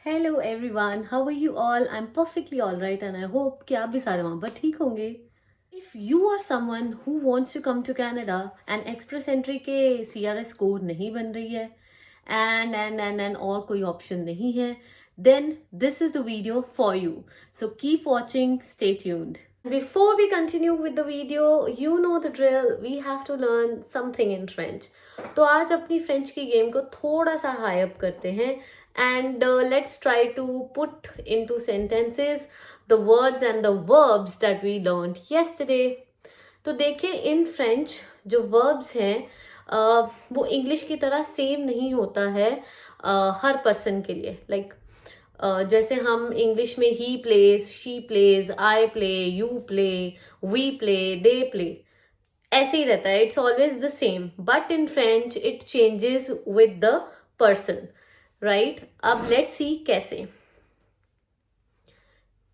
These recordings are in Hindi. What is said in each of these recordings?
Hello everyone, how are you all? I am perfectly all right and I hope कि आप भी सारे वहाँ पर ठीक होंगे. If you are someone who wants to come to Canada and express entry के CRS कोड नहीं बन रही है एंड और कोई ऑप्शन नहीं है, then this is the video for you. So keep watching, stay tuned. Before we continue with the video, you know the drill, we have to learn something in French. तो आज अपनी फ्रेंच की गेम को थोड़ा सा हाई अप करते हैं and let's try to put into sentences the words and the verbs that we learned yesterday. तो देखिए, इन फ्रेंच जो verbs हैं वो इंग्लिश की तरह सेम नहीं होता है हर पर्सन के लिए. लाइक जैसे हम इंग्लिश में he plays, she plays, I play, you play, we play, they play, ऐसे ही रहता है. It's always the same. But in French it changes with the person, right? अब लेट्स सी कैसे.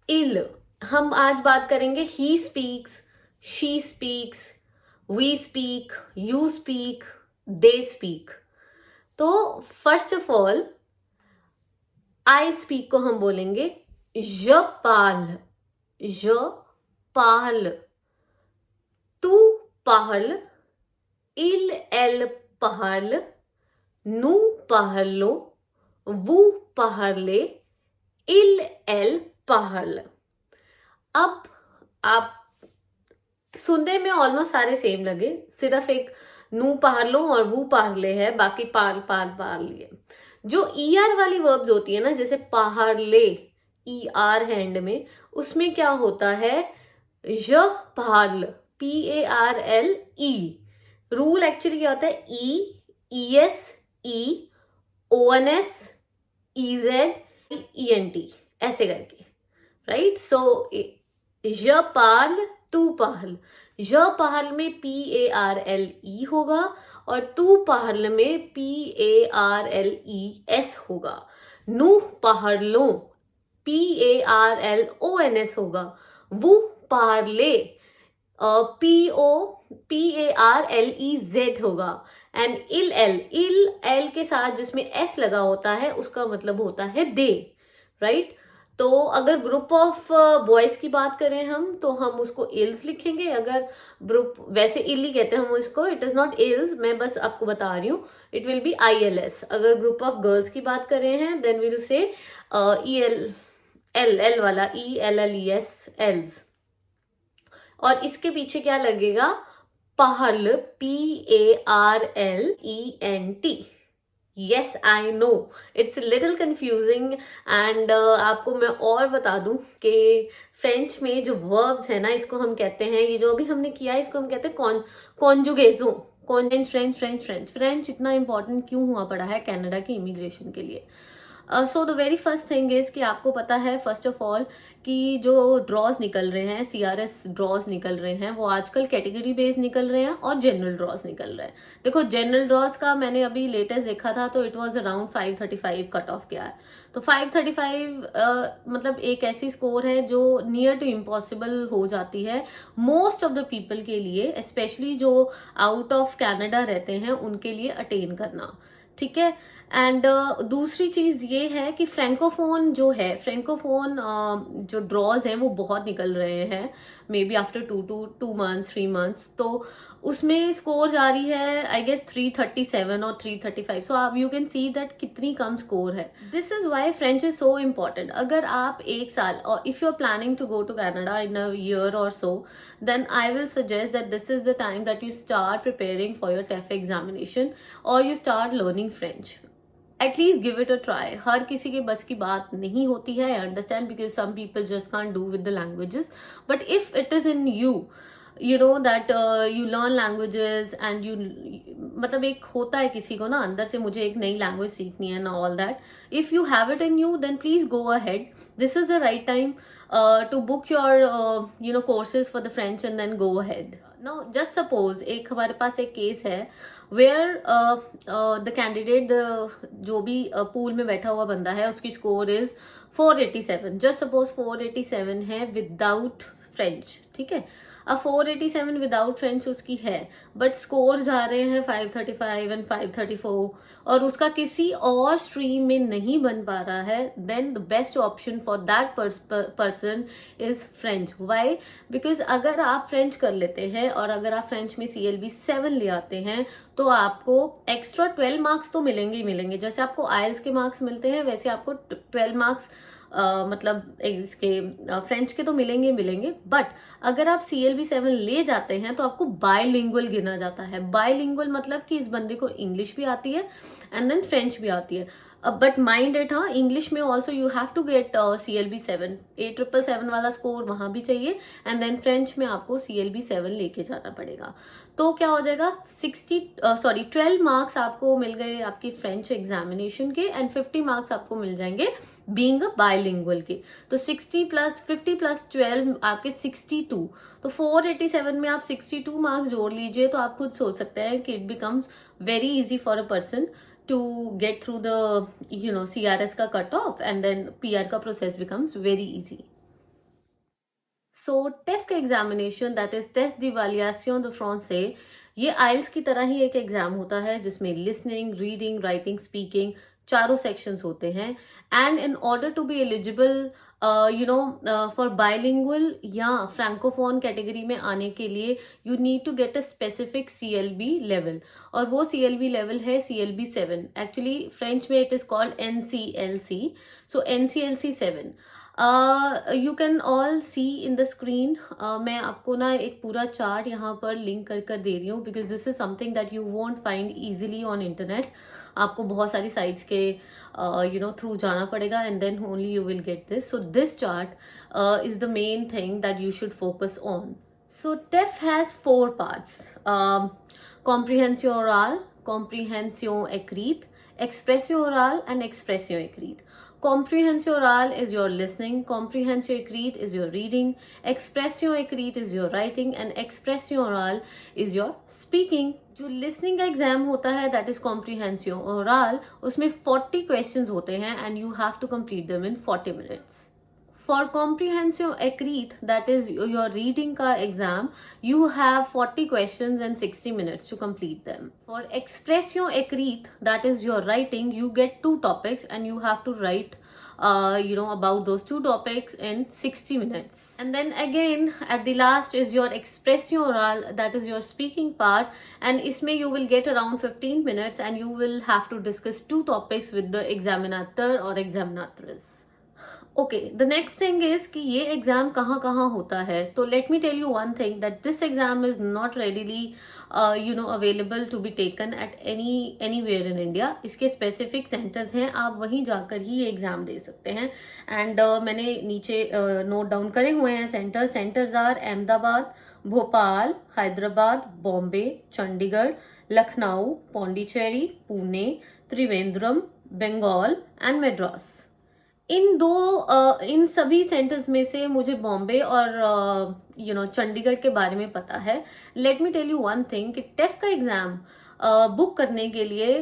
इल, हम आज बात करेंगे he speaks, she speaks, we speak, you speak, they speak. तो first of all I speak को हम बोलेंगे je parle, je parle. तू parle, il, elle parle, nous parlons, vous parlez, il, elle parle. अब आप सुनने में ऑलमोस्ट सारे सेम लगे, सिर्फ एक नू पार्लो और वो पार्ले है, बाकी पार पार पार लिए. जो ER वाली वर्ब्स होती है ना, जैसे पार्ले, ER हैंड में, उसमें क्या होता है, ज पार्ल, PARLE. रूल एक्चुअली क्या होता है, ES, ONS, EZ, ENT, ऐसे करके, राइट? सो ज पार्ल, तू पार्ल. ज पार्ल में PARLE होगा और तू पार्ल में PARLES होगा. नू पार्लो, PARLONS होगा. वो पार्ले, PARLEZ होगा. एंड इल एल के साथ जिसमें S लगा होता है, उसका मतलब होता है दे, राइट? तो अगर ग्रुप ऑफ बॉयज की बात करें हम, तो हम उसको इल्स लिखेंगे. अगर ग्रुप, वैसे इल ही कहते हैं हम इसको, इट इज नॉट इल्स, मैं बस आपको बता रही हूँ, इट विल बी ILS. अगर ग्रुप ऑफ गर्ल्स की बात कर रहे हैं, देन विल से एल वाला, ELLES, एल्स. और इसके पीछे क्या लगेगा, Paarl, PARLENT. Yes, I know it's a little confusing and आपको मैं और बता दूं कि फ्रेंच में जो verbs है ना, इसको हम कहते हैं, ये जो अभी हमने किया है, इसको हम कहते हैं कॉन्जुगेजो. फ्रेंच इतना इंपॉर्टेंट क्यों हुआ पड़ा है कनाडा की इमिग्रेशन के लिए? So the very first thing is कि आपको पता है फर्स्ट ऑफ ऑल कि जो ड्रॉज निकल रहे हैं, CRS ड्रॉज निकल रहे हैं, वो आजकल कैटेगरी बेस्ड निकल रहे हैं और जनरल ड्रॉज निकल रहे हैं. देखो, जनरल ड्रॉज का मैंने अभी लेटेस्ट देखा था, तो it was around 535 cut off गया है. तो 535 मतलब एक ऐसी स्कोर है जो नियर टू इम्पॉसिबल हो जाती है मोस्ट ऑफ द पीपल के लिए, स्पेशली जो आउट ऑफ कैनेडा रहते हैं उनके लिए अटेन करना, ठीक है? एंड दूसरी चीज ये है कि फ्रेंकोफोन जो है, फ्रेंकोफोन जो ड्रॉज हैं वो बहुत निकल रहे हैं, may be after 2 months 3 months. तो उसमें स्कोर जा रही है आई गेस 337 और 335. सो आप यू कैन सी दैट कितनी कम स्कोर है. This is why French is so important. अगर आप एक साल, और if you are planning to go to Canada in a year or so, then I will suggest that this is the time that you start preparing for your TEF examination or you start learning French. At least give it a try. हर किसी के बस की बात नहीं होती है, I understand, because some people just can't do with the languages. But if it is in you, you know that you learn languages and you, मतलब एक होता है किसी को ना अंदर से, मुझे एक नई लैंग्वेज सीखनी है ना, all that. If you have it in you, then please go ahead. This is the right time to book your courses for the French and then go ahead. Now just suppose एक हमारे पास एक केस है वेयर द कैंडिडेट, जो भी पूल में बैठा हुआ बंदा है, उसकी स्कोर इज 487. जस्ट सपोज 487 है विदाउट फ्रेंच, ठीक है। अब 487 विदाउट फ्रेंच उसकी है, बट स्कोर जा रहे हैं 535 एंड 534 और उसका किसी और स्ट्रीम में नहीं बन पा रहा है, then the best option for that person is French. Why? Because अगर आप फ्रेंच कर लेते हैं और अगर आप फ्रेंच में CLB 7 ले आते हैं तो आपको एक्स्ट्रा 12 मार्क्स तो मिलेंगे ही मिलेंगे। जैसे आपको आइल्स के मार्क्स मिलते हैं वैसे आपको 12 मार्क्स मतलब इसके फ्रेंच के तो मिलेंगे मिलेंगे। बट अगर आप CLB 7 ले जाते हैं तो आपको बायलिंगुअल गिना जाता है। बायलिंगुअल मतलब कि इस बंदे को इंग्लिश भी आती है एंड देन फ्रेंच भी आती है। बट माइंड इट, हाँ, इंग्लिश में also you have to get CLB 7, 8777 वाला स्कोर वहां भी चाहिए एंड देन फ्रेंच में आपको CLB 7 लेके जाना पड़ेगा। तो क्या हो जाएगा, 12 मार्क्स आपको मिल गए आपकी फ्रेंच एग्जामिनेशन के एंड 50 मार्क्स आपको मिल जाएंगे बीइंग बायलिंगुअल के। तो 50 प्लस 12 आपके 62। तो 487 में आप 62 मार्क्स जोड़ लीजिए तो आप खुद सोच सकते हैं कि it becomes very easy for a person to get through the CRS का cut off and then PR का process becomes very easy. So TEF का एग्जामिनेशन, that is test d'évaluation de français, ये आइल्स की तरह ही एक एग्जाम होता है जिसमें लिसनिंग, रीडिंग, राइटिंग, स्पीकिंग चारों सेक्शंस होते हैं। And in order to be eligible for bilingual या फ्रैंकोफोन कैटेगरी में आने के लिए you need to get a specific CLB level, और वो CLB लेवल है CLB 7। एक्चुअली फ्रेंच में it is called NCLC, so NCLC 7। You can all see in the screen. मैं आपको ना एक पूरा चार्ट यहाँ पर लिंक कर दे रही हूँ because this is something that you won't find easily on internet. आपको बहुत सारी साइट्स के थ्रू जाना पड़ेगा and then only you will get this. So this chart is the main thing that you should focus on. So TEF has 4 parts: comprehension oral, comprehension écrite, expression orale and expression écrite. Comprehension oral is your listening, comprehension écrite is your reading, expression écrite is your writing and expression orale is your speaking. जो listening का एग्जाम होता है that is comprehension oral, उसमें 40 questions होते हैं and you have to complete them in 40 minutes. For comprehension écrite, that is your reading का exam, you have 40 questions and 60 minutes to complete them. For expression écrite, that is your writing, you get 2 topics and you have to write about those 2 topics in 60 minutes. And then again at the last is your expression oral, that is your speaking part, and isme you will get around 15 minutes and you will have to discuss 2 topics with the examinator or examinatrice. Okay, the next thing is कि ये एग्जाम कहाँ कहाँ होता है। तो let me tell you one thing that this exam is not readily available to be taken at anywhere in India. इसके स्पेसिफिक सेंटर्स हैं, आप वहीं जाकर ही ये एग्जाम दे सकते हैं। एंड मैंने नीचे नोट डाउन करे हुए हैं centres are Ahmedabad, Bhopal, Hyderabad, Bombay, Chandigarh, Lucknow, Pondicherry, Pune, Trivandrum, Bengal and Madras. इन सभी सेंटर्स में से मुझे बॉम्बे और चंडीगढ़ के बारे में पता है। Let me tell you one thing कि TEF का एग्जाम बुक करने के लिए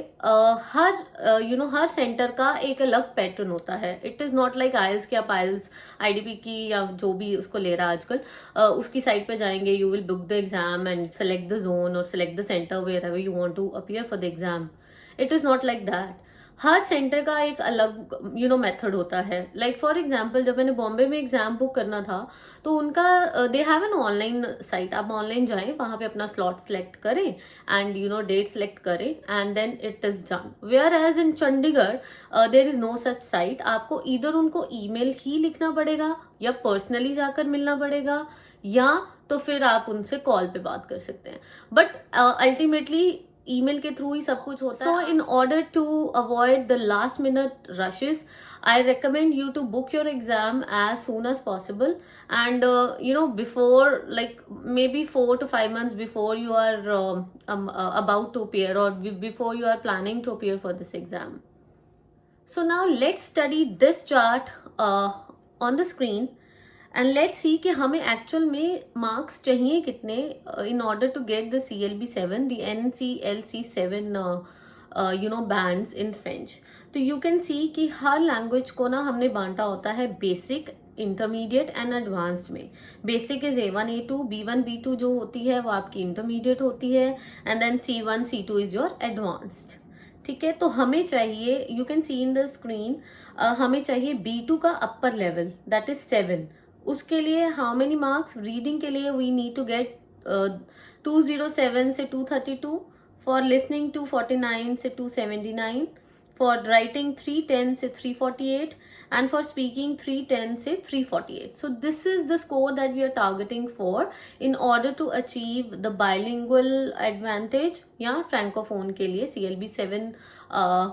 हर सेंटर का एक अलग पैटर्न होता है। इट इज नॉट लाइक आइल्स कि आप आइल्स IDP की या जो भी उसको ले रहा है आजकल उसकी साइट पे जाएंगे, you will book the exam and select the zone और select the centre wherever you want to appear for the exam. It is not like that. हर सेंटर का एक अलग मेथड होता है। लाइक फॉर एग्जाम्पल जब मैंने बॉम्बे में एग्जाम बुक करना था तो उनका they have an online site, आप ऑनलाइन जाएं, वहां पे अपना स्लॉट सेलेक्ट करें एंड डेट सेलेक्ट करें and then it is done. Whereas in Chandigarh there is no such site. आपको इधर उनको ईमेल ही लिखना पड़ेगा या पर्सनली जाकर मिलना पड़ेगा या तो फिर आप उनसे कॉल पे बात कर सकते हैं। बट अल्टीमेटली ईमेल के थ्रू ही सब कुछ होता है। So in order to avoid the last minute rushes, I recommend you to book your exam as soon as possible and before, like maybe 4 to 5 months before you are about to appear or before you are planning to appear for this exam. So now let's study this chart on the screen and let's see कि हमें एक्चुअल में मार्क्स चाहिए कितने in order to get the CLB 7, the NCLC 7 bands in French. तो यू कैन सी कि हर लैंग्वेज को ना हमने बांटा होता है बेसिक, इंटरमीडिएट एंड एडवांस्ड में। Basic is A1 A2, B1 B2 जो होती है वो आपकी इंटरमीडिएट होती है, and then C1 C2 is your advanced. ठीक है, तो हमें चाहिए, you can see in the screen, हमें चाहिए B2 का अपर लेवल, दैट इज 7। उसके लिए हाउ मेनी मार्क्स? रीडिंग के लिए वी नीड टू गेट 207 से 232, फॉर लिसनिंग 249 से 279, फॉर राइटिंग 310 से 348, and for speaking 310 से 348. So this is the score that we are targeting for in order to achieve the bilingual advantage या francophone के लिए CLB 7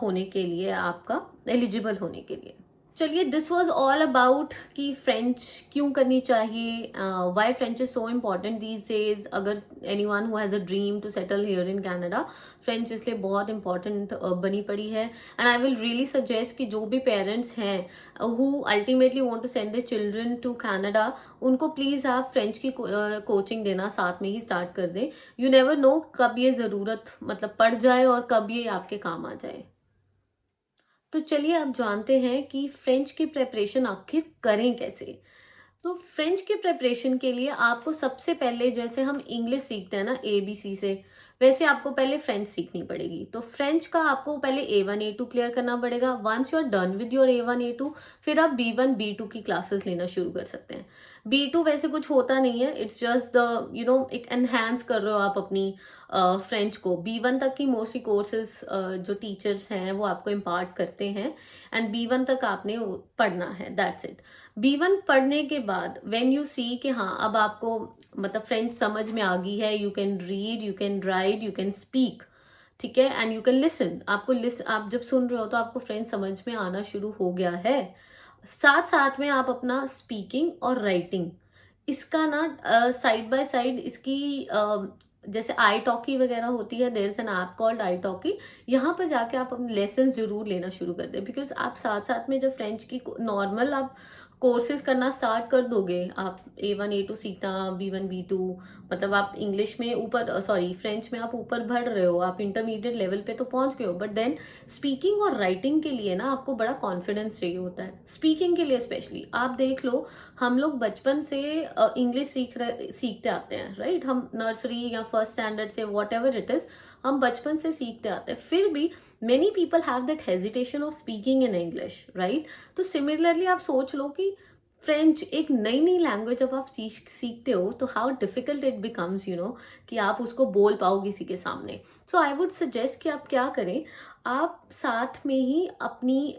होने के लिए, आपका एलिजिबल होने के लिए। चलिए, दिस वॉज ऑल अबाउट कि फ्रेंच क्यों करनी चाहिए, why French is so important these days. अगर anyone who has a dream to settle here in Canada, French इसलिए बहुत इंपॉर्टेंट बनी पड़ी है। And I will really suggest कि जो भी पेरेंट्स हैं who ultimately want to send the children to Canada, उनको प्लीज़ आप फ्रेंच की कोचिंग देना साथ में ही स्टार्ट कर दें। यू नेवर नो कब ये ज़रूरत मतलब पड़ जाए और कब ये आपके काम आ जाए। तो चलिए अब जानते हैं कि फ्रेंच की प्रेपरेशन आखिर करें कैसे। तो फ्रेंच की प्रेपरेशन के लिए आपको सबसे पहले, जैसे हम इंग्लिश सीखते हैं ना ABC से, वैसे आपको पहले फ्रेंच सीखनी पड़ेगी। तो फ्रेंच का आपको पहले A1 A2 क्लियर करना पड़ेगा। Once you are done with your A1 A2, फिर आप B1 B2 की क्लासेस लेना शुरू कर सकते हैं। B2 वैसे कुछ होता नहीं है, इट्स जस्ट द एक एनहांस कर रहे हो आप अपनी फ्रेंच को। B1 तक की मोस्टली कोर्सेज जो टीचर्स हैं वो आपको इम्पार्ट करते हैं, एंड B1 तक आपने पढ़ना है, दैट्स इट। B1 पढ़ने के बाद व्हेन यू सी कि हाँ अब आपको मतलब फ्रेंच समझ में आ गई है, you can read, you can write, you can speak, ठीक है, एंड यू कैन लिसन। आप जब सुन रहे हो तो आपको फ्रेंच समझ में आना शुरू हो गया है। साथ साथ में आप अपना स्पीकिंग और राइटिंग इसका ना साइड बाय साइड इसकी जैसे आई टॉकी वगैरह होती है, there is an app called italki, यहाँ पर जाके आप अपने लेसन जरूर लेना शुरू कर दें। बिकॉज आप साथ साथ में जो फ्रेंच की नॉर्मल आप कोर्सेज करना स्टार्ट कर दोगे, आप A1 A2 सीखना, B1 B2, मतलब आप इंग्लिश में ऊपर फ्रेंच में आप ऊपर बढ़ रहे हो, आप इंटरमीडिएट लेवल पे तो पहुंच गए हो, बट देन स्पीकिंग और राइटिंग के लिए ना आपको बड़ा कॉन्फिडेंस चाहिए होता है। स्पीकिंग के लिए स्पेशली आप देख लो, हम लोग बचपन से इंग्लिश सीखते आते हैं, राइट। हम नर्सरी या फर्स्ट स्टैंडर्ड से वॉट एवर इट इज, हम बचपन से सीखते आते हैं, फिर भी many people have that hesitation of speaking in English, right. तो सिमिलरली आप सोच लो कि फ्रेंच एक नई नई लैंग्वेज जब आप सीखते हो तो हाउ डिफिकल्ट इट बिकम्स, कि आप उसको बोल पाओ किसी के सामने। सो आई वुड सजेस्ट कि आप क्या करें, आप साथ में ही अपनी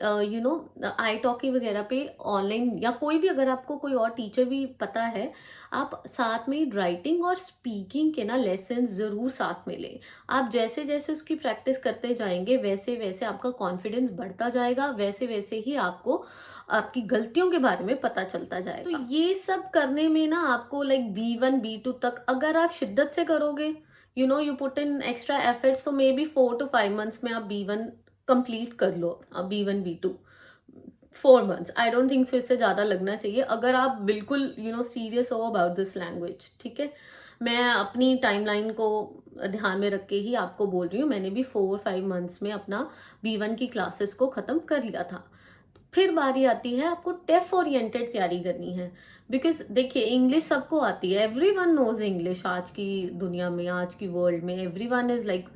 आई टॉकी वगैरह पे ऑनलाइन या कोई भी, अगर आपको कोई और टीचर भी पता है, आप साथ में राइटिंग और स्पीकिंग के ना लेसन ज़रूर साथ में लें। आप जैसे जैसे उसकी प्रैक्टिस करते जाएंगे वैसे वैसे आपका कॉन्फिडेंस बढ़ता जाएगा, वैसे वैसे ही आपको आपकी गलतियों के बारे में पता चलता जाएगा। तो ये सब करने में ना आपको लाइक B1 B2 तक अगर आप शिद्दत से करोगे, you put in extra efforts, so maybe 4 to 5 months में आप B1 कंप्लीट कर लो, B1 B2 4 months, I don't think so, इससे ज़्यादा लगना चाहिए अगर आप बिल्कुल सीरियस हो अबाउट दिस लैंग्वेज, ठीक है। मैं अपनी टाइमलाइन को ध्यान में रख के ही आपको बोल रही हूँ, मैंने भी 4-5 मंथ्स में अपना B1 की क्लासेस को ख़त्म कर लिया था। फिर बारी आती है आपको टेफ ओरिएंटेड तैयारी करनी है, बिकॉज देखिए इंग्लिश सबको आती है, एवरीवन नोज इंग्लिश। आज की दुनिया में, आज की वर्ल्ड में एवरीवन इज लाइक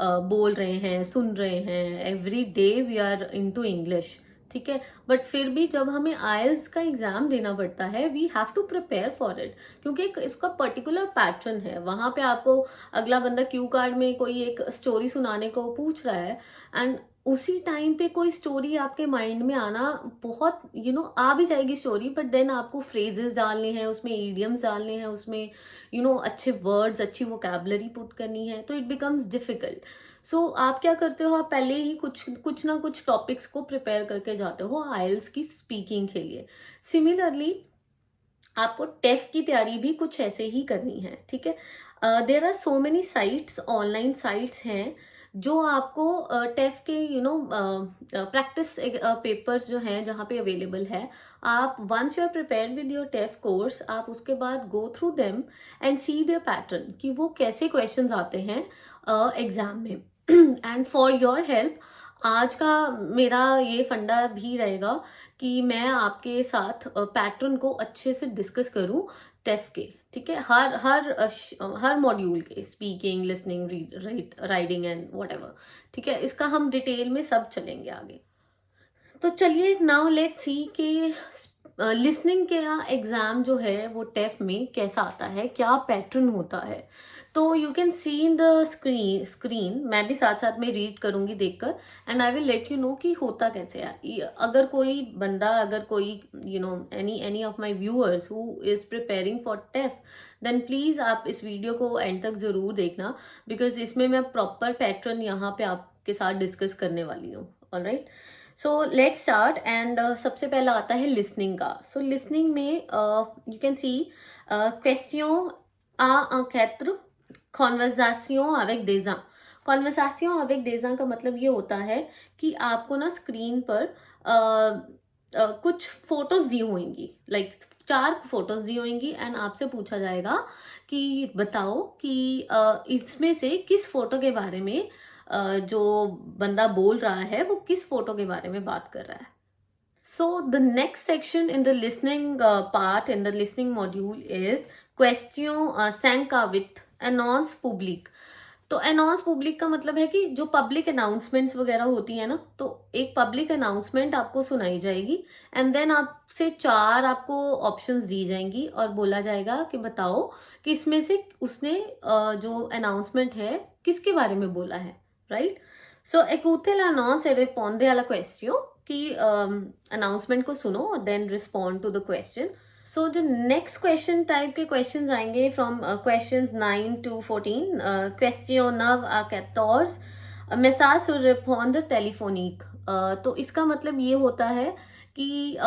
बोल रहे हैं, सुन रहे हैं, every day we are into English, ठीक है। बट फिर भी जब हमें आइल्स का एग्जाम देना पड़ता है, we have to prepare for it, क्योंकि इसका पर्टिकुलर पैटर्न है। वहां पे आपको अगला बंदा क्यू कार्ड में कोई एक स्टोरी सुनाने को पूछ रहा है, एंड उसी टाइम पे कोई स्टोरी आपके माइंड में आना बहुत आ भी जाएगी स्टोरी, बट देन आपको फ्रेजेस डालने हैं, उसमें इडियम्स डालने हैं, उसमें अच्छे वर्ड्स, अच्छी वोकैबुलरी पुट करनी है, तो इट बिकम्स डिफिकल्ट। सो आप क्या करते हो, आप पहले ही कुछ ना कुछ टॉपिक्स को प्रिपेयर करके जाते हो आइल्स की स्पीकिंग के लिए। सिमिलरली आपको टेफ की तैयारी भी कुछ ऐसे ही करनी है, ठीक है। There are so many sites, online sites हैं जो आपको टेफ के प्रैक्टिस पेपर्स जो हैं जहाँ पे अवेलेबल है, आप once you are prepared with your TEF course, आप उसके बाद go through them and see their pattern कि वो कैसे क्वेश्चंस आते हैं एग्जाम में। एंड फॉर योर हेल्प आज का मेरा ये फंडा भी रहेगा कि मैं आपके साथ पैटर्न को अच्छे से डिस्कस करूं टेफ के, ठीक है, हर मॉड्यूल के, speaking, listening, riding and whatever, ठीक है, इसका हम डिटेल में सब चलेंगे आगे। तो चलिए नाउ लेट्स सी कि लिसनिंग का एग्जाम जो है वो टेफ में कैसा आता है, क्या पैटर्न होता है। तो you can see in the screen, मैं भी साथ साथ में रीड करूंगी देखकर, and I will let you know कि होता कैसे है। अगर कोई बंदा, अगर कोई any of my viewers who is preparing for TEF, then please आप इस वीडियो को एंड तक जरूर देखना, बिकॉज इसमें मैं प्रॉपर पैटर्न यहाँ पे आपके साथ डिस्कस करने वाली हूँ। Alright, so let's start. And सबसे पहला आता है लिसनिंग का। सो लिसनिंग में यू कैन सी क्वेश्चन आ quatre, कॉन्वर्सासियों avec des gens। कॉन्वर्सासियों avec des gens का मतलब ये होता है कि आपको ना स्क्रीन पर कुछ फोटोज दी होंगी, लाइक 4 फोटोज दी होंगी, एंड आपसे पूछा जाएगा कि बताओ कि इसमें से किस फोटो के बारे में जो बंदा बोल रहा है वो किस फोटो के बारे में बात कर रहा है। So the next section in the listening part in the listening module is question 5 with annonce public। तो अनाउंस पब्लिक का मतलब है कि जो पब्लिक अनाउंसमेंट्स वगैरह होती है ना, तो एक पब्लिक अनाउंसमेंट आपको सुनाई जाएगी, एंड देन आपसे 4 आपको ऑप्शंस दी जाएंगी और बोला जाएगा कि बताओ कि इसमें से उसने जो अनाउंसमेंट है किसके बारे में बोला है, राइट। सो एकुथेल अनाउंस रिस्पोंडे alla क्वेश्चन, कि अनाउंसमेंट को सुनो और then respond to the question. So जो नेक्स्ट क्वेश्चन टाइप के क्वेश्चंस आएंगे फ्रॉम क्वेश्चंस 9 to 14, क्वेश्चन 9 à 14, message sur répondre téléphonique। तो इसका मतलब ये होता है कि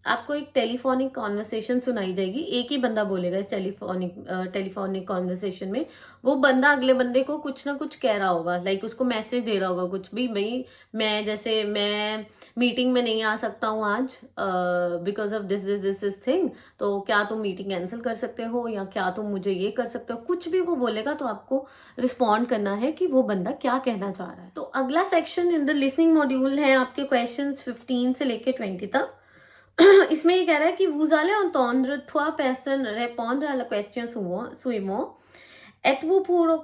आपको एक टेलीफोनिक कॉन्वर्सेशन सुनाई जाएगी, एक ही बंदा बोलेगा इस टेलीफोनिक कॉन्वर्सेशन में। वो बंदा अगले बंदे को कुछ ना कुछ कह रहा होगा, लाइक उसको मैसेज दे रहा होगा कुछ भी, भाई मैं मीटिंग में नहीं आ सकता हूँ आज बिकॉज ऑफ दिस थिंग, तो क्या तुम मीटिंग कैंसिल कर सकते हो, या क्या तुम मुझे ये कर सकते हो, कुछ भी वो बोलेगा तो आपको रिस्पॉन्ड करना है कि वो बंदा क्या कहना चाह रहा है। तो अगला section in the listening module है आपके क्वेश्चन 15 से लेके 20 तक। इसमें ये कह रहा है कि vous allez entendre 3 personnes répondre à la question suivante. Êtes-vous pour ou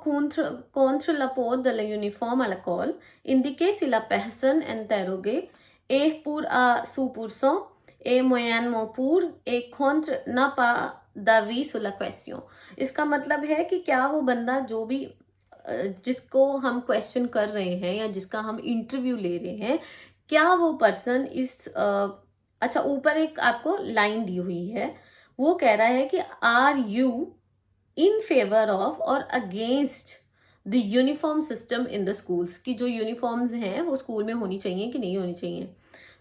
contre la port de l'uniforme à l'école? Indiquez si la personne interrogée est pour à 100%, est moyennement pour, et contre n'a pas d'avis sur la question। इसका मतलब है कि क्या वो बंदा जो भी जिसको हम क्वेश्चन कर रहे हैं या जिसका हम इंटरव्यू ले रहे हैं, क्या वो पर्सन इस अच्छा, ऊपर एक आपको लाइन दी हुई है, वो कह रहा है कि are you in favour of और against the uniform system in the schools, की जो यूनिफॉर्म्स हैं वो स्कूल में होनी चाहिए कि नहीं होनी चाहिए।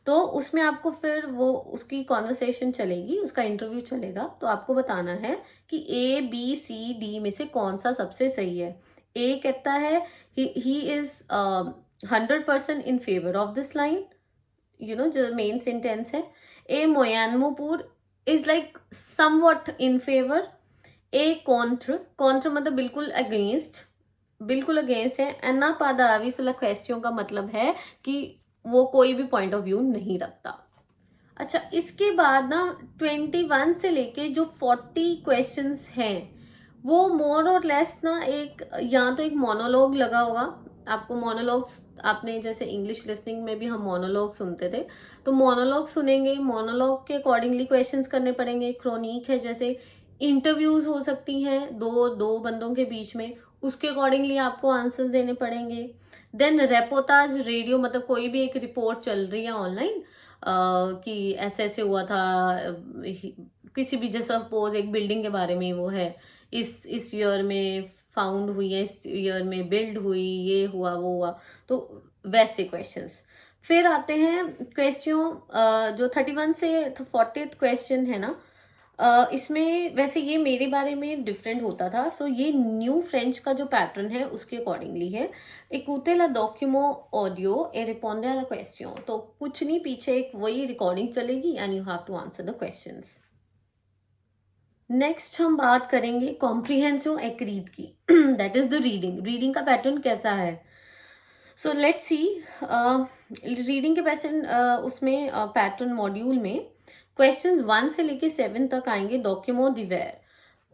तो उसमें आपको फिर वो उसकी कॉन्वर्सेशन चलेगी, उसका इंटरव्यू चलेगा, तो आपको बताना है कि ABCD में से कौन सा सबसे सही है। ए कहता है he is 100% in favour of this line, जो मेन सेंटेंस है। ए मोयानमोपुर is like somewhat in favour. A कॉन्ट्र मतलब बिल्कुल अगेंस्ट है। एना पादावी सुला क्वेश्चन का मतलब है कि वो कोई भी पॉइंट ऑफ व्यू नहीं रखता। अच्छा, इसके बाद ना 21 से लेके जो 40 क्वेश्चंस हैं वो मोर और लेस ना एक, या तो एक मोनोलॉग लगा होगा आपको। मोनोलॉग्स आपने जैसे इंग्लिश लिसनिंग में भी हम मोनोलॉग सुनते थे, तो मोनोलॉग सुनेंगे, मोनोलॉग के अकॉर्डिंगली क्वेश्चंस करने पड़ेंगे। क्रोनिक है, जैसे इंटरव्यूज हो सकती हैं दो बंदों के बीच में, उसके अकॉर्डिंगली आपको आंसर्स देने पड़ेंगे। देन रेपोताज रेडियो, मतलब कोई भी एक रिपोर्ट चल रही है ऑनलाइन कि ऐसे ऐसे हुआ था, किसी भी, जैसा सपोज एक बिल्डिंग के बारे में वो है, इस ईयर में फाउंड हुई है, इस ईयर में बिल्ड हुई, ये हुआ वो हुआ, तो वैसे क्वेश्चंस। फिर आते हैं क्वेश्चन जो 31 से 40 क्वेश्चन है ना, इसमें वैसे ये मेरे बारे में डिफरेंट होता था। सो ये न्यू फ्रेंच का जो पैटर्न है उसके अकॉर्डिंगली है। एकोute la document audio et répondez à la question। तो कुछ नहीं, पीछे एक वही रिकॉर्डिंग चलेगी and you have to answer the questions. Next हम बात करेंगे कॉम्प्रिहेंसिव एक्रीड की, that is the reading. Reading का पैटर्न कैसा है? सो लेट्स सी, रीडिंग के क्वेश्चन उसमें पैटर्न मॉड्यूल में क्वेश्चंस 1 से लेके 7 तक आएंगे. डॉक्यूमो दिवेर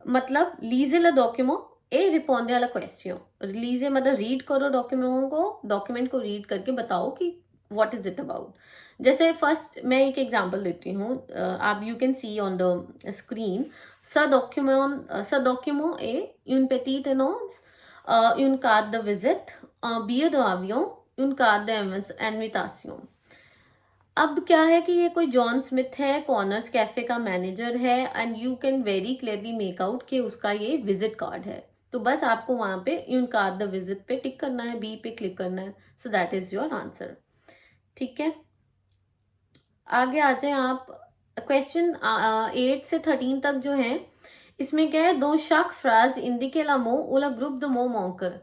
मतलब लीजे ला डॉक्यूमो ए रिपोंडे वाला क्वेश्चन. लीजे मतलब रीड करो डॉक्यूमेंट को रीड करके बताओ कि व्हाट इज इट अबाउट. जैसे फर्स्ट मैं एक एग्जांपल देती हूँ. आप you can C on the screen. सा डॉक्यूमो ए un petit annonce un cadre de visite un billet d'avion un cadre d'invitation. अब क्या है कि ये कोई जॉन स्मिथ है, कॉर्नर्स कैफे का मैनेजर है, and you can very clearly make out कि उसका ये विजिट कार्ड है. तो बस आपको वहां पे इन कार्ड द विजिट पे टिक करना है, बी पे क्लिक करना है. So that is your answer. ठीक है, आगे आ जाए आप. क्वेश्चन 8 से 13 तक जो है, इसमें क्या है, दो शक फ्राज इंडिके लामो ओला ग्रुप द मो मॉन्कर.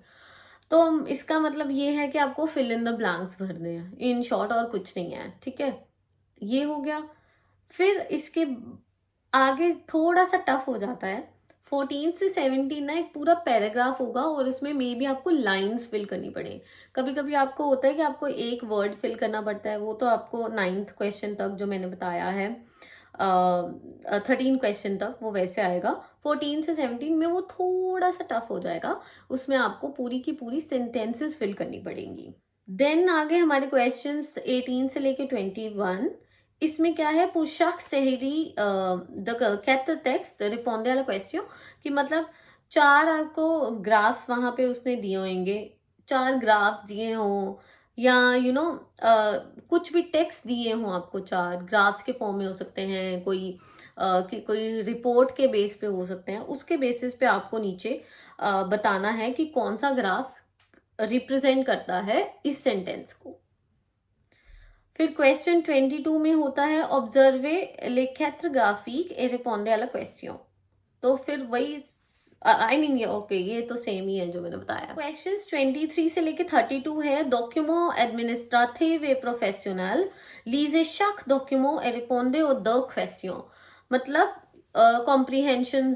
तो इसका मतलब ये है कि आपको फिल इन द ब्लैंक्स भरने हैं, इन शॉर्ट, और कुछ नहीं है. ठीक है, ये हो गया. फिर इसके आगे थोड़ा सा टफ हो जाता है. 14 से 17 ना एक पूरा पैराग्राफ होगा और उसमें मे बी आपको लाइंस फिल करनी पड़े. कभी कभी आपको होता है कि आपको एक वर्ड फिल करना पड़ता है. वो तो आपको 9th क्वेश्चन तक जो मैंने बताया है, 13 क्वेश्चन तक वो वैसे आएगा. 14 से 17 में वो थोड़ा सा टफ हो जाएगा. उसमें आपको पूरी की पूरी सेंटेंसेस फिल करनी पड़ेंगी. देन आगे हमारे क्वेश्चंस 18 से लेके 21. इसमें क्या है, पोशाक शहरी द कैटर टेक्स्ट रिपोंडे वाला क्वेश्चन कि मतलब 4 आपको ग्राफ्स वहां पे उसने दिए होंगे. 4 ग्राफ्स दिए हों या कुछ भी टेक्स्ट दिए हों आपको. 4 ग्राफ्स के फॉर्म में हो सकते हैं, कोई रिपोर्ट के बेस पे हो सकते हैं. उसके बेसिस पे आपको नीचे बताना है कि कौन सा ग्राफ रिप्रेजेंट करता है इस सेंटेंस को. फिर क्वेश्चन 22 में होता है ऑब्जर्वे ले quatre graphiques et répondez à la question. तो फिर वही ये ओके, ये तो सेम ही है जो मैंने बताया. क्वेश्चंस 23 से लेके 32 है. डॉक्यूमो एडमिनिस्ट्रेटिव ए प्रोफेशनल लीजे chaque document et répondez aux deux questions. मतलब कॉम्प्रीहेंशन,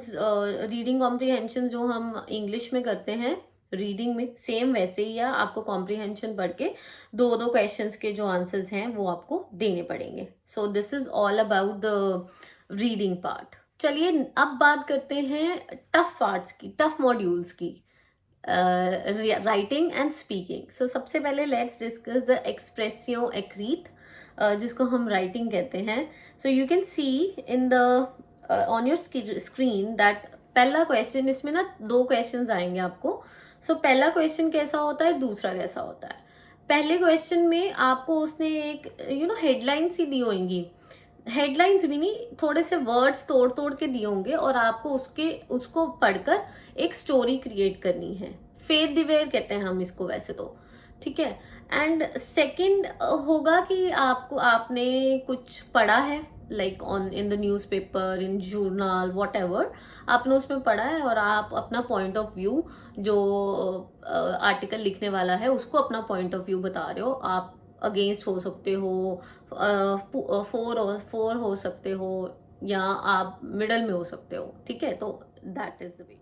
रीडिंग कॉम्प्रीहेंशन जो हम इंग्लिश में करते हैं रीडिंग में, सेम वैसे ही है. आपको कॉम्प्रीहेंशन पढ़ के दो क्वेश्चंस के जो आंसर्स हैं वो आपको देने पड़ेंगे. So this is all about the reading part. चलिए अब बात करते हैं टफ पार्ट्स की, टफ मॉड्यूल्स की, राइटिंग एंड स्पीकिंग. सो सबसे पहले लेट्स डिस्कस द एक्सप्रेसियों एक्रीट, जिसको हम राइटिंग कहते हैं. So you can see in the on your screen that पहला क्वेश्चन, इसमें ना 2 क्वेश्चंस आएंगे आपको. सो पहला क्वेश्चन कैसा होता है, दूसरा कैसा होता है. पहले क्वेश्चन में आपको उसने एक हेडलाइंस ही दी होंगी. हेडलाइंस भी नहीं, थोड़े से वर्ड्स तोड़ तोड़ के दिए होंगे और आपको उसको पढ़कर एक स्टोरी क्रिएट करनी है. फेथ दिवेर कहते हैं हम इसको वैसे तो. ठीक है. एंड सेकंड होगा कि आपने कुछ पढ़ा है, like in the newspaper, in journal, what ever आपने उसमें पढ़ा है और आप अपना पॉइंट ऑफ व्यू, जो आर्टिकल लिखने वाला है उसको अपना पॉइंट ऑफ व्यू बता रहे हो. आप अगेंस्ट हो सकते हो, फोर हो सकते हो, या आप मिडल में हो सकते हो. ठीक है, तो that is the way.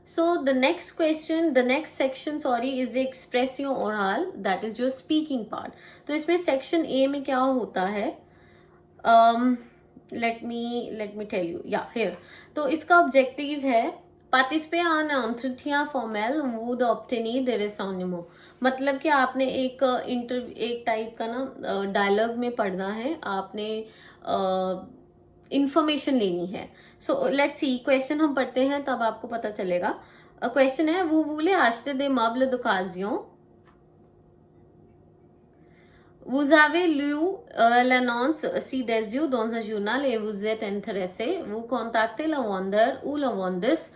So the next section is the expression oral, that is your speaking part. तो इसमें section A में क्या होता है, let me tell you. Yeah, here. तो इसका objective है participer en entretien formel ou d'obtenir des renseignements. मतलब कि आपने एक टाइप का ना डायलॉग में पढ़ना है, आपने इंफॉर्मेशन लेनी है. सो लेट्स सी, क्वेश्चन हम पढ़ते हैं तब आपको पता चलेगा. क्वेश्चन है, vous voulez acheter des meubles d'occasion, vous avez lu l'annonce ci-dessus dans un journal et vous êtes intéressé, vous contactez le vendeur ou la vendeuse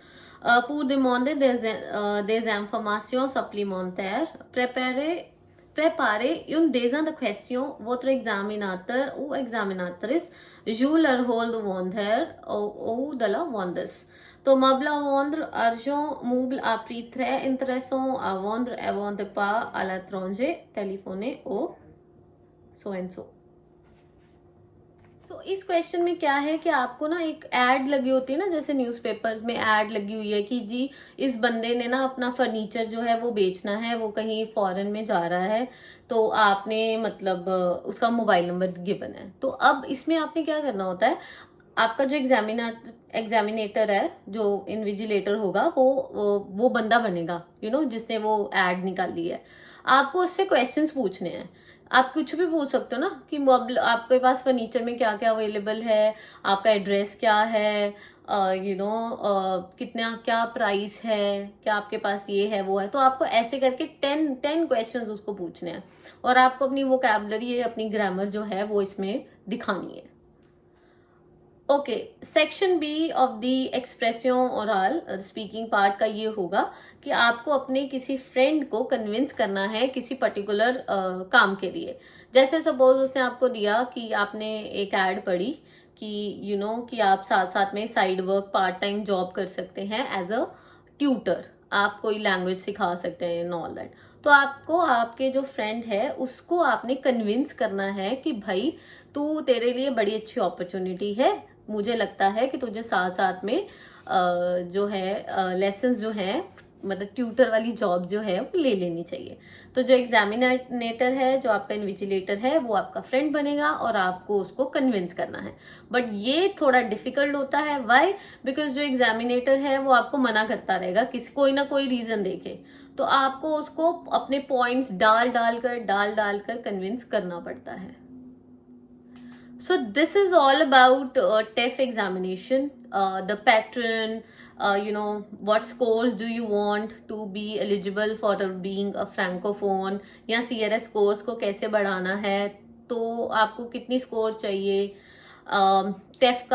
pour demander des informations supplémentaires. Préparez une dizaine de questions. Votre examinateur ou examinatrice joue le rôle de vendeur ou de la vendeuse. तो meuble à vendre, argent, meuble à prix très intéressant à vendre et vendre pas à l'étranger, téléphonez au so and so. तो इस क्वेश्चन में क्या है कि आपको ना एक एड लगी होती है ना, जैसे न्यूज़पेपर्स में एड लगी हुई है कि जी इस बंदे ने ना अपना फर्नीचर जो है वो बेचना है, वो कहीं फॉरेन में जा रहा है, तो आपने मतलब उसका मोबाइल नंबर गिवन है। तो अब इसमें आपने क्या करना होता है, आपका जो एग्जामिनेटर है, जो इन्विजिलेटर होगा, वो बंदा बनेगा, जिसने वो एड निकाली है। आपको उससे क्वेश्चंस पूछने हैं। आप कुछ भी पूछ सकते हो ना कि आपके पास फर्नीचर में क्या क्या अवेलेबल है, आपका एड्रेस क्या है, कितना क्या प्राइस है, क्या आपके पास ये है वो है। तो आपको ऐसे करके 10 क्वेश्चंस उसको पूछने हैं, और आपको अपनी वोकैबुलरी, अपनी ग्रामर जो है वो इसमें दिखानी है। Okay, section B of the एक्सप्रेसियों ओरल स्पीकिंग पार्ट का ये होगा कि आपको अपने किसी फ्रेंड को कन्विंस करना है किसी पर्टिकुलर काम के लिए। जैसे सपोज उसने आपको दिया कि आपने एक ऐड पढ़ी कि कि आप साथ साथ में side work part time job कर सकते हैं एज अ ट्यूटर, आप कोई लैंग्वेज सिखा सकते हैं एंड ऑल दैट। तो आपको आपके जो फ्रेंड है उसको आपने कन्विंस करना है कि भाई तेरे लिए बड़ी अच्छी अपॉर्चुनिटी है, मुझे लगता है कि तुझे साथ साथ में जो है लेसन्स जो है, मतलब ट्यूटर वाली जॉब जो है वो ले लेनी चाहिए। तो जो एग्जामिनेटर है, जो आपका इन्विजिलेटर है, वो आपका फ्रेंड बनेगा और आपको उसको कन्विंस करना है। बट ये थोड़ा डिफिकल्ट होता है। वाई? बिकॉज जो एग्जामिनेटर है वो आपको मना करता रहेगा, किसी कोई ना कोई रीजन देके। तो आपको उसको अपने पॉइंट्स डाल डाल कर कन्विंस करना पड़ता है। So this is all about TEF examination, the pattern, what scores do you want to be eligible for being a francophone, या CRS scores को कैसे बढ़ाना है, तो आपको कितनी स्कोर चाहिए, टेफ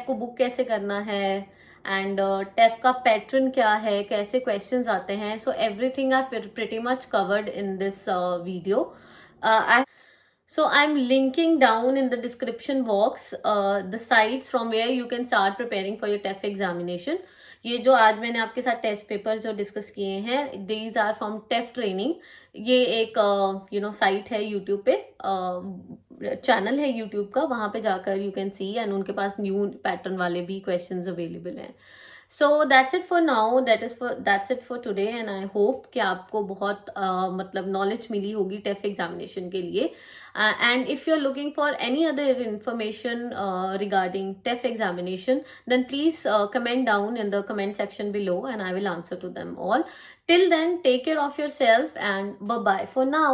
को बुक कैसे करना है, एंड टेफ का पैटर्न क्या है, कैसे क्वेश्चंस आते हैं। So everything I pretty much covered in this video. So I'm linking down in the description box the sites from where you can start preparing for your TEF examination. ये जो आज मैंने आपके साथ टेस्ट पेपर जो डिस्कस किए हैं, these are from TEF training. ये एक साइट है यूट्यूब पे, चैनल है यूट्यूब का, वहां पे जाकर यू कैन सी, एंड उनके पास न्यू पैटर्न वाले भी क्वेश्चंस अवेलेबल हैं। So that's it for now, that's it for today, and I hope कि आपको बहुत मतलब नॉलेज मिली होगी टेफ एग्जामिनेशन के लिए। And if you are looking for any other information regarding TEF examination, then please comment down in the comment section below and I will answer to them all. Till then, take care of yourself and bye bye for now.